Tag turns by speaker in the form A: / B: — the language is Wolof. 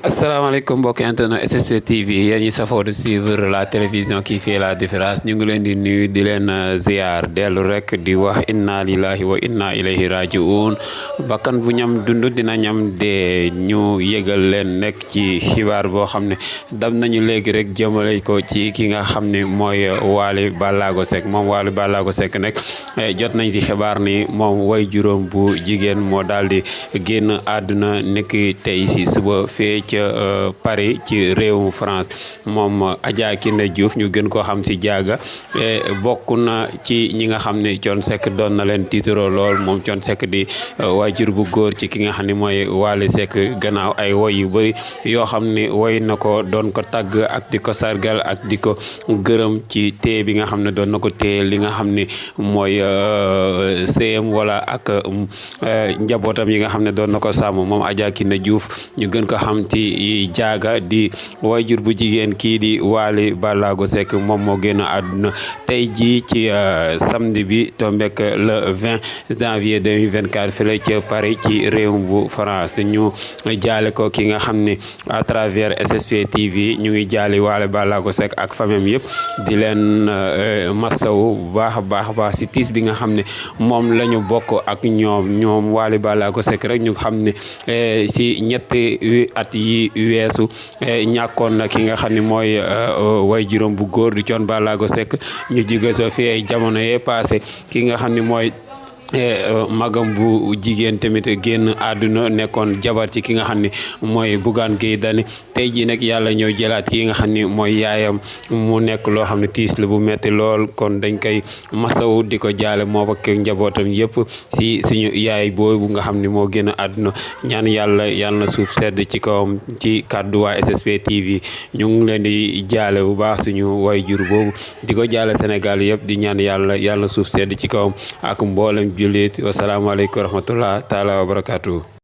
A: asalaamaaleykum mbokki internet SSP TV yéen ñi safoo de suivre la télévision qui fait la différence ñu ngi leen di nuyu di leen ziar dellu rek di wax inna lillahi wa inna ilayhi rajiun bakkan bu ñam dund dina ñam de ñu yëgal leen nekk ci xibaar boo xam ne dam nañu léegi rek jëmale ko ci ki nga xam ne mooy Wally Ballago Seck moom Wally Ballago Seck nekk jot nañ ci xibaar ni moom way juróom bu jigéen moo daal di génn àdduna nekk tey si suba fee ca Paris ci réewum France moom Adja Kiné Diouf ñu gën koo xam si Diaga bokk na ci ñi nga xam ne Thione Seck doon na leen tiitaroo lool moom Thione Seck di waajur bu góor ci ki nga xam ne mooy Wally Seck gannaaw ay woy yu bëri yoo xam ne woy na ko doon ko tagg ak di ko sargal ak di ko gërëm ci téye bi nga xam ne doon na ko téye li nga xam ne mooy sëyam wala ak njabootam yi nga xam ne doon na ko sàmm moom Adja Kiné Diouf ñu gën ko xam ci Diaga di waajur bu jigéen kii di Wally Ballago Seck moom moo génn àdduna tey jii ci samedi bi tombek le 20 janvier 2024 fële ca Paris ci réew bu France ñu jaale ko ki nga xam ne à travers SSP TV ñu ngi jaali Wally Ballago Seck ak famem yëpp di leen masawu bu baax a baax si tiis bi nga xam ne moom la ñu bokk ak ñoom Wally Ballago Seck rek ñu xam ne si ñetti at yi weesu ñàkkoon na ki nga xam ne mooy way juróom bu góor di Thione Ballago Seck ñu jóge soo fi ay jamono yee passé ki nga xam ne mooy magam bu jigéen tamit génn àdduna nekkoon jabar ci ki nga xam ne mooy Bougane Gueye Dany tey jii nag yàlla ñëw jëlaat ki nga xam ne mooy yaayam mu nekk loo xam ne tiis la bu metti lool kon dañ koy masawu di ko jaale moo ak njabootam yëpp si suñu yaay boobu nga xam ne moo génn àdduna ñaan yàlla na suuf sedd ci kawam ci kàddu waa SSP TV ñu ngi leen di jaale bu baax suñu way jur boobu di ko jaale Sénégal yëpp di ñaan yàlla na suuf sedd ci kawam ak mboolem jullit wasalaamaaleykum wa rahmatullah taala wa barakatuh